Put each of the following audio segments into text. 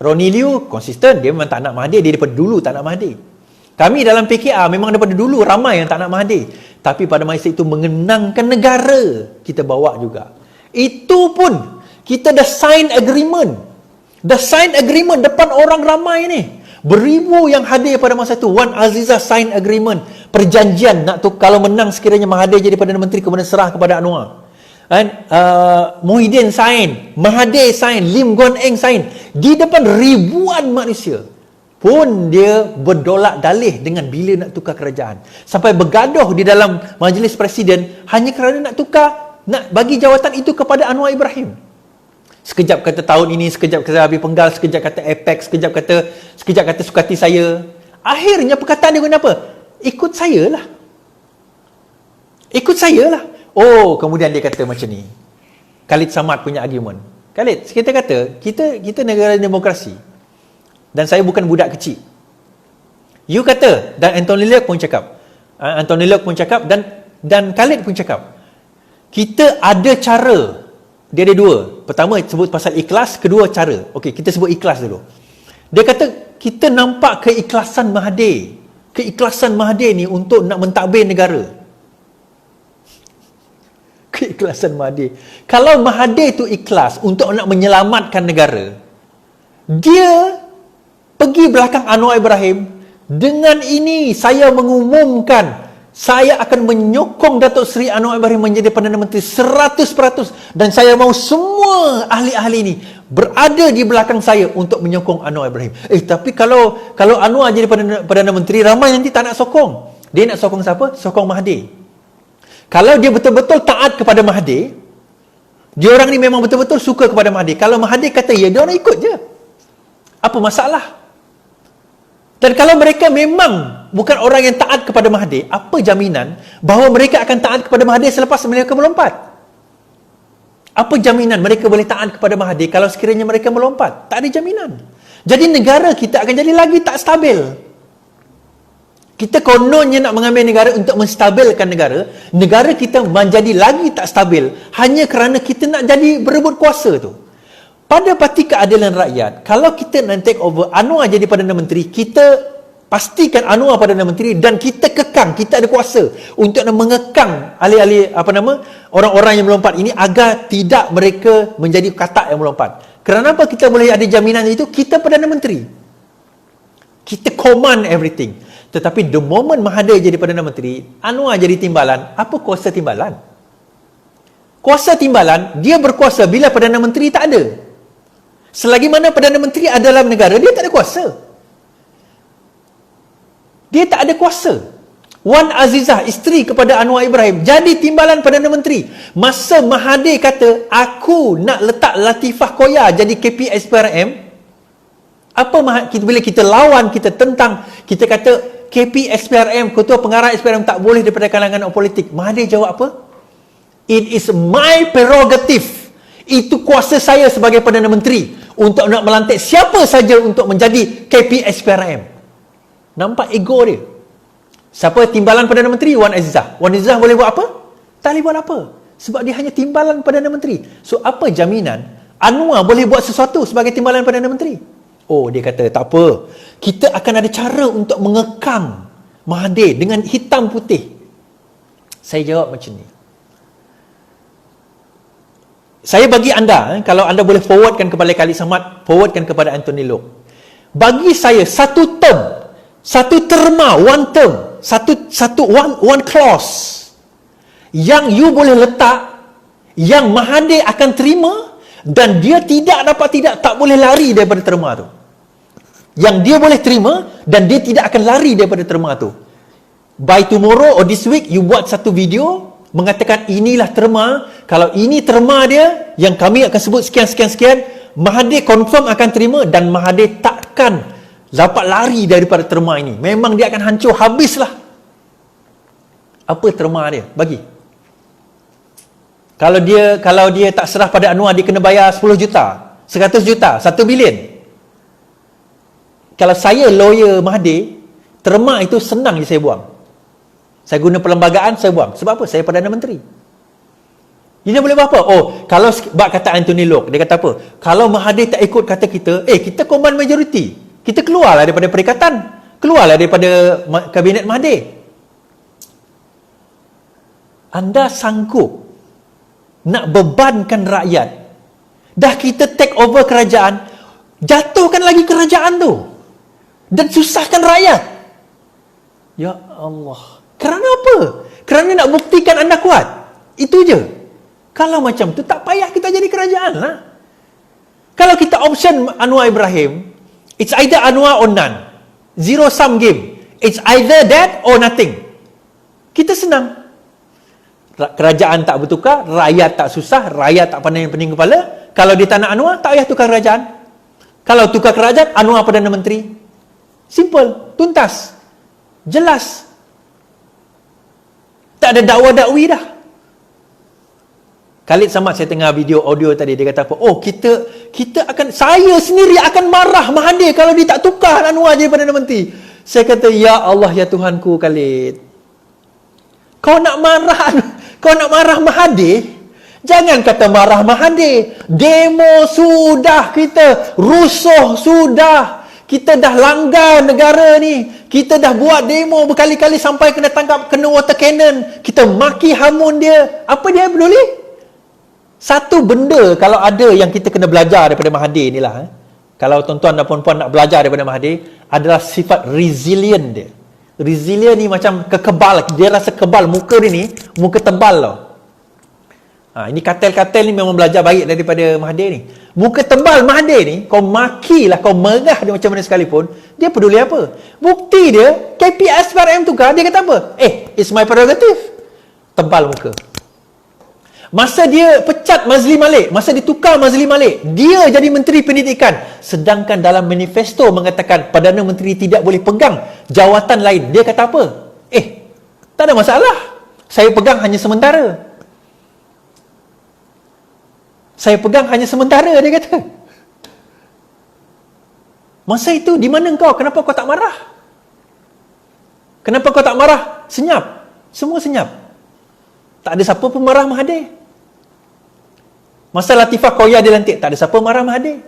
Ronnie Liu konsisten, dia memang tak nak Mahathir, dia daripada dulu tak nak Mahathir. Kami dalam PKR memang daripada dulu ramai yang tak nak Mahathir, tapi pada masa itu mengenangkan negara kita bawa juga. Itu pun kita dah sign agreement depan orang ramai ni, beribu yang hadir pada masa itu. Wan Azizah sign agreement, perjanjian nak tu kalau menang sekiranya Mahathir jadi Perdana Menteri kemudian serah kepada Anwar. Muhyiddin sign, Mahathir sign, Lim Guan Eng sign di depan ribuan manusia. Pun dia berdolak dalih dengan bila nak tukar kerajaan, sampai bergaduh di dalam majlis presiden hanya kerana nak tukar, nak bagi jawatan itu kepada Anwar Ibrahim. Sekejap kata tahun ini, sekejap kata habis penggal, sekejap kata APEC, sekejap kata sukati saya. Akhirnya perkataan dia guna apa? Ikut saya lah. Oh, kemudian dia kata macam ni. Khalid Samad punya argument. Khalid, kita kata, kita negara demokrasi. Dan saya bukan budak kecil. You kata, dan Anthony Locke pun cakap, dan Khalid pun cakap. Kita ada cara. Dia ada dua. Pertama sebut pasal ikhlas, kedua cara. Okey, kita sebut ikhlas dulu. Dia kata, kita nampak keikhlasan Mahathir ni untuk nak mentadbir negara. Keikhlasan Mahathir. Kalau Mahathir tu ikhlas untuk nak menyelamatkan negara, dia pergi belakang Anwar Ibrahim, dengan ini saya mengumumkan saya akan menyokong Datuk Seri Anwar Ibrahim menjadi Perdana Menteri 100%, dan saya mahu semua ahli-ahli ini berada di belakang saya untuk menyokong Anwar Ibrahim. Tapi kalau Anwar jadi Perdana Menteri, ramai nanti tak nak sokong. Dia nak sokong siapa? Sokong Mahathir. Kalau dia betul-betul taat kepada Mahathir, dia orang ni memang betul-betul suka kepada Mahathir. Kalau Mahathir kata ya, dia orang ikut je. Apa masalah? Dan kalau mereka memang bukan orang yang taat kepada Mahathir, apa jaminan bahawa mereka akan taat kepada Mahathir selepas mereka melompat? Apa jaminan mereka boleh taat kepada Mahathir kalau sekiranya mereka melompat? Tak ada jaminan. Jadi negara kita akan jadi lagi tak stabil. Kita kononnya nak mengambil negara untuk menstabilkan negara kita menjadi lagi tak stabil hanya kerana kita nak jadi berebut kuasa tu. Pada Parti Keadilan Rakyat, kalau kita nak take over Anwar jadi Perdana Menteri, kita pastikan Anwar Perdana Menteri dan kita kekang, kita ada kuasa untuk nak mengekang ahli-ahli orang-orang yang melompat ini agar tidak mereka menjadi katak yang melompat. Kenapa kita boleh ada jaminan itu? Kita Perdana Menteri. Kita command everything. Tetapi the moment Mahathir jadi Perdana Menteri, Anwar jadi timbalan, apa kuasa timbalan? Kuasa timbalan, dia berkuasa bila Perdana Menteri tak ada. Selagi mana Perdana Menteri ada dalam negara, dia tak ada kuasa. Dia tak ada kuasa. Wan Azizah, isteri kepada Anwar Ibrahim, jadi timbalan Perdana Menteri. Masa Mahathir kata, aku nak letak Latifah Koya jadi KP SPRM, bila kita lawan, kita tentang, kita kata KP SPRM, Ketua Pengarah SPRM tak boleh daripada kalangan politik, Mahathir jawab apa? It is my prerogative. Itu kuasa saya sebagai Perdana Menteri untuk nak melantik siapa saja untuk menjadi KP SPRM. Nampak ego dia? Siapa timbalan Perdana Menteri? Wan Azizah. Wan Azizah boleh buat apa? Tak boleh buat apa. Sebab dia hanya timbalan Perdana Menteri. So apa jaminan Anwar boleh buat sesuatu sebagai timbalan Perdana Menteri? Oh, dia kata tak apa. Kita akan ada cara untuk mengekang Mahathir dengan hitam putih. Saya jawab macam ni. Saya bagi anda, kalau anda boleh forwardkan kepada Khalid Samad, forwardkan kepada Anthony Locke. Bagi saya, satu term, satu terma, one term, one clause yang you boleh letak, yang Mahathir akan terima dan dia tak boleh lari daripada terma tu. Yang dia boleh terima dan dia tidak akan lari daripada terma tu. By tomorrow or this week, you buat satu video mengatakan inilah terma, kalau ini terma dia yang kami akan sebut sekian, Mahathir confirm akan terima dan Mahathir takkan dapat lari daripada terma ini. Memang dia akan hancur habislah. Apa terma dia? Bagi. Kalau dia tak serah pada Anwar, dia kena bayar 10 juta, 100 juta, 1 bilion. Kalau saya lawyer Mahathir, terma itu senang je saya buang. Saya guna perlembagaan, saya buang. Sebab apa? Saya Perdana Menteri. Dia boleh buat apa? Oh, kalau bak kata Anthony Locke, dia kata apa? Kalau Mahathir tak ikut kata kita, kita command majority. Kita keluarlah daripada perikatan. Keluarlah daripada kabinet Mahathir. Anda sanggup nak bebankan rakyat. Dah kita take over kerajaan, jatuhkan lagi kerajaan tu. Dan susahkan rakyat. Ya Allah. Kerana apa? Kerana nak buktikan anda kuat. Itu je. Kalau macam tu, tak payah kita jadi kerajaan lah. Kalau kita option Anwar Ibrahim, it's either Anwar or none. Zero sum game. It's either that or nothing. Kita senang. Kerajaan tak bertukar, rakyat tak susah, rakyat tak pening kepala. Kalau dia tak nak Anwar, tak payah tukar kerajaan. Kalau tukar kerajaan, Anwar Perdana Menteri. Simple, tuntas, jelas. Tak ada dakwa-dakwi dah. Khalid Samad, saya tengah video audio tadi, dia kata apa? Oh, kita akan, saya sendiri akan marah Mahathir kalau dia tak tukar Anwar jadi Perdana Menteri. Saya kata, ya Allah, ya Tuhanku, Khalid. Kau nak marah Mahathir? Jangan kata marah Mahathir. Demo sudah kita, rusuh sudah. Kita dah langgar negara ni. Kita dah buat demo berkali-kali sampai kena tangkap, kena water cannon. Kita maki hamun dia. Apa dia peduli? Satu benda kalau ada yang kita kena belajar daripada Mahathir ni lah. Kalau tuan-tuan dan puan-puan nak belajar daripada Mahathir, adalah sifat resilient dia. Resilient ni macam kekebal. Dia rasa kebal. Muka dia ni, muka tebal tau. Ini kartel-kartel ni memang belajar baik daripada Mahathir ni. Muka tebal Mahathir ni, kau makilah, kau merah dia macam mana sekalipun, dia peduli apa? Bukti dia, KPS PRM tukar, dia kata apa? It's my prerogative. Tebal muka. Masa dia pecat Mazli Malik, masa ditukar Mazli Malik, dia jadi Menteri Pendidikan. Sedangkan dalam manifesto mengatakan Perdana Menteri tidak boleh pegang jawatan lain. Dia kata apa? Tak ada masalah. Saya pegang hanya sementara. Saya pegang hanya sementara, dia kata. Masa itu, di mana kau? Kenapa kau tak marah? Kenapa kau tak marah? Senyap. Semua senyap. Tak ada siapa pun marah Mahathir. Masa Latifah Koya dilantik, tak ada siapa marah Mahathir.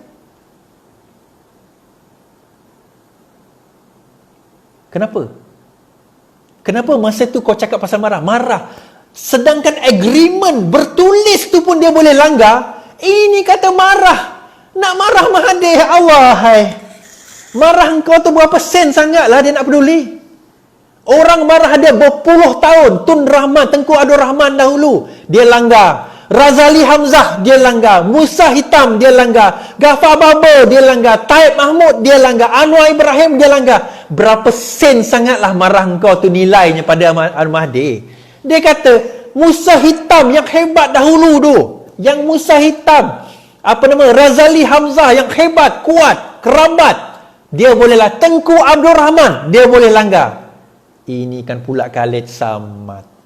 Kenapa? Kenapa masa tu kau cakap pasal marah? Marah. Sedangkan agreement bertulis tu pun dia boleh langgar. Ini kata marah. Nak marah Mahathir. Allah, hai. Marah engkau tu berapa sen sangatlah dia nak peduli. Orang marah dia berpuluh tahun. Tun Rahman, Tengku Abdul Rahman dahulu, dia langgar. Razali Hamzah, dia langgar. Musa Hitam, dia langgar. Ghaffar Babur, dia langgar. Taib Mahmud, dia langgar. Anwar Ibrahim, dia langgar. Berapa sen sangatlah marah engkau tu nilainya pada Mahathir. Dia kata, Musa Hitam yang hebat dahulu tu. Yang Musa Hitam. Razali Hamzah yang hebat, kuat, kerabat. Dia bolehlah. Tengku Abdul Rahman, dia boleh langgar. Ini kan pula Khalid Samad.